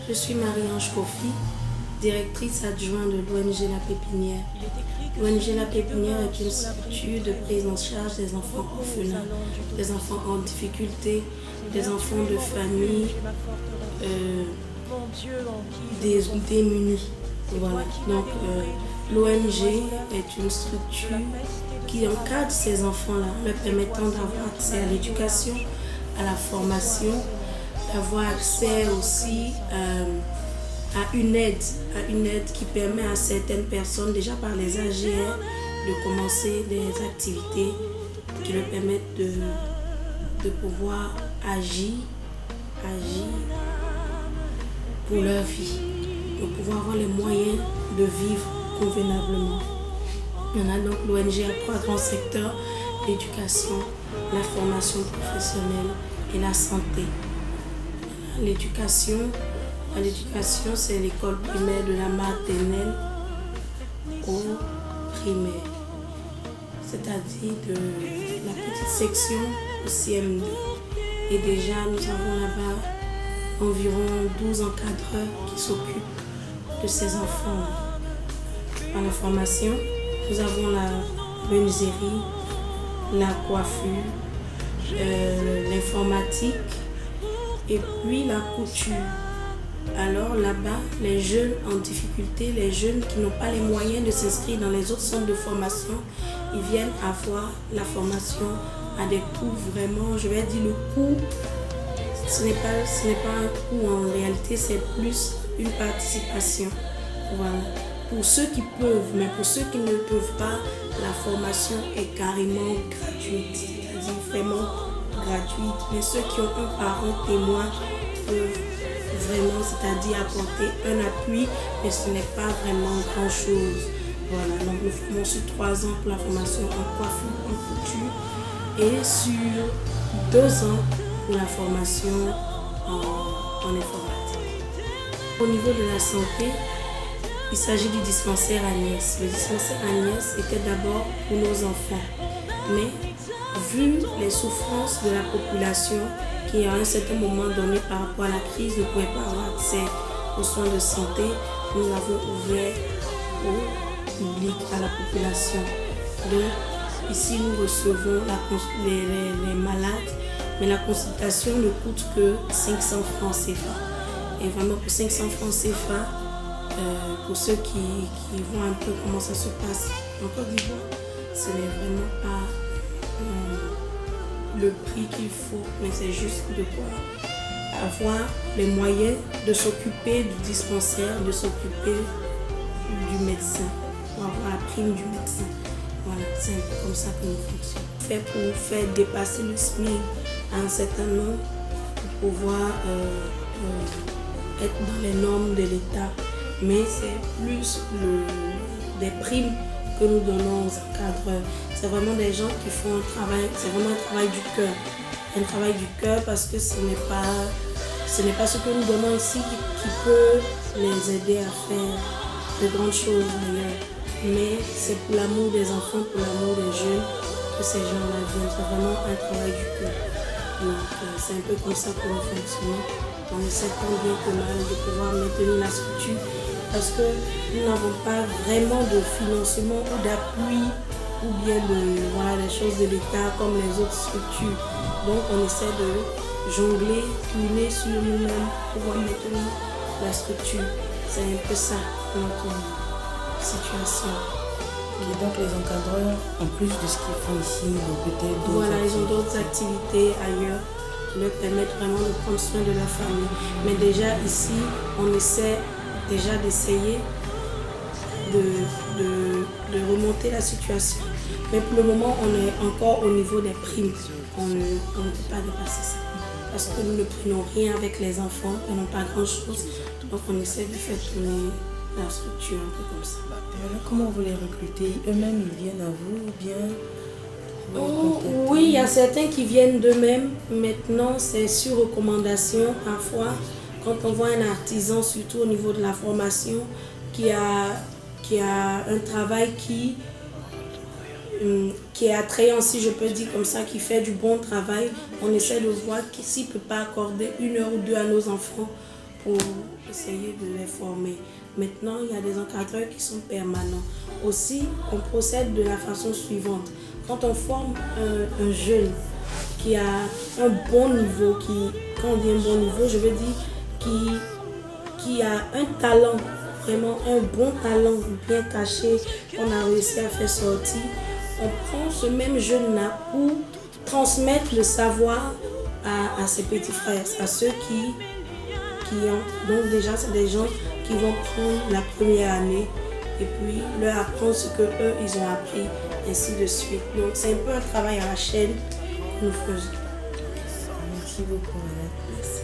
Je suis Marie-Ange Kofi, directrice adjointe de l'ONG La Pépinière. L'ONG La Pépinière est une structure de prise en charge des enfants orphelins, des enfants en difficulté, des enfants de familles démunis. Voilà. Donc l'ONG est une structure qui encadre ces enfants-là, leur permettant d'avoir accès à l'éducation, à la formation, d'avoir accès aussi à une aide qui permet à certaines personnes, déjà par les AGR, de commencer des activités qui leur permettent de pouvoir agir pour leur vie, de pouvoir avoir les moyens de vivre convenablement. On a donc l'ONG à 3 grands secteurs: l'éducation, la formation professionnelle et la santé. L'éducation, c'est l'école primaire de la maternelle au primaire, c'est-à-dire de la petite section au CM2. Et déjà, nous avons là-bas environ 12 encadreurs qui s'occupent de ces enfants. Par la formation, nous avons la menuiserie, la coiffure, l'informatique et puis la couture. Alors là-bas, les jeunes en difficulté, les jeunes qui n'ont pas les moyens de s'inscrire dans les autres centres de formation, ils viennent avoir la formation à des coûts vraiment, je vais dire le coût, ce n'est pas un coût en réalité, c'est plus une participation. Voilà. Pour ceux qui peuvent, mais pour ceux qui ne peuvent pas, la formation est carrément gratuite, c'est-à-dire vraiment gratuite. Mais ceux qui ont un parent témoin peuvent vraiment, c'est-à-dire apporter un appui, mais ce n'est pas vraiment grand-chose. Voilà, donc nous formons sur 3 ans pour la formation en coiffure, en couture, et sur 2 ans pour la formation en informatique. Au niveau de la santé, il s'agit du dispensaire Agnès. Le dispensaire Agnès était d'abord pour nos enfants. Mais vu les souffrances de la population qui à un certain moment donné par rapport à la crise ne pouvait pas avoir accès aux soins de santé, nous avons ouvert au public, à la population. Donc ici nous recevons les malades, mais la consultation ne coûte que 500 francs CFA. Et vraiment pour 500 francs CFA, pour ceux qui voient un peu comment ça se passe en Côte d'Ivoire, ce n'est vraiment pas le prix qu'il faut, mais c'est juste de quoi avoir les moyens de s'occuper du dispensaire, de s'occuper du médecin, pour avoir la prime du médecin. Voilà, c'est un peu comme ça que nous fonctionnons. Fait pour faire dépasser le SMIC à un certain nombre, pour pouvoir être dans les normes de l'État. Mais c'est plus des primes que nous donnons aux encadreurs. C'est vraiment des gens qui font un travail, c'est vraiment un travail du cœur. Un travail du cœur parce que ce n'est pas ce que nous donnons ici qui peut les aider à faire de grandes choses d'ailleurs. Mais c'est pour l'amour des enfants, pour l'amour des jeunes que ces gens-là viennent. C'est vraiment un travail du cœur. Donc c'est un peu comme ça que nous fonctionnons. On essaie tant bien que mal de pouvoir maintenir la structure parce que nous n'avons pas vraiment de financement ou d'appui ou bien des choses de l'État comme les autres structures. Donc on essaie de jongler, tourner sur nous-mêmes pour pouvoir maintenir la structure. C'est un peu ça notre situation. Et donc les encadreurs, en plus de ce qu'ils font ici, ils ont peut-être d'autres Voilà, activités. ils ont d'autres activités ailleurs qui leur permettent vraiment de prendre soin de leur famille. Mais déjà ici, on essaie déjà d'essayer de remonter la situation. Mais pour le moment, on est encore au niveau des primes. On ne peut pas dépasser ça. Parce que nous ne prenons rien avec les enfants, ils n'ont pas grand-chose. Donc on essaie de faire tourner la structure un peu comme ça. Et alors, comment vous les recrutez? Eux-mêmes, ils viennent à vous ou bien Oui, il y a certains qui viennent d'eux-mêmes. Maintenant, c'est sur recommandation parfois. Quand on voit un artisan, surtout au niveau de la formation, qui a un travail qui est attrayant, si je peux dire comme ça, qui fait du bon travail, on essaie de voir s'il ne peut pas accorder 1 heure ou 2 à nos enfants pour essayer de les former. Maintenant, il y a des encadreurs qui sont permanents. Aussi, on procède de la façon suivante. Quand on forme un jeune qui a un bon niveau, quand on dit un bon niveau, je veux dire qui a un talent, vraiment un bon talent bien caché, qu'on a réussi à faire sortir, on prend ce même jeune-là pour transmettre le savoir à ses petits frères, à ceux qui ont. Donc déjà, c'est des gens qui vont prendre la première année et puis leur apprendre ce qu'eux, ils ont appris, ainsi de suite. Donc c'est un peu un travail à la chaîne que nous faisons. Merci beaucoup, madame. Merci.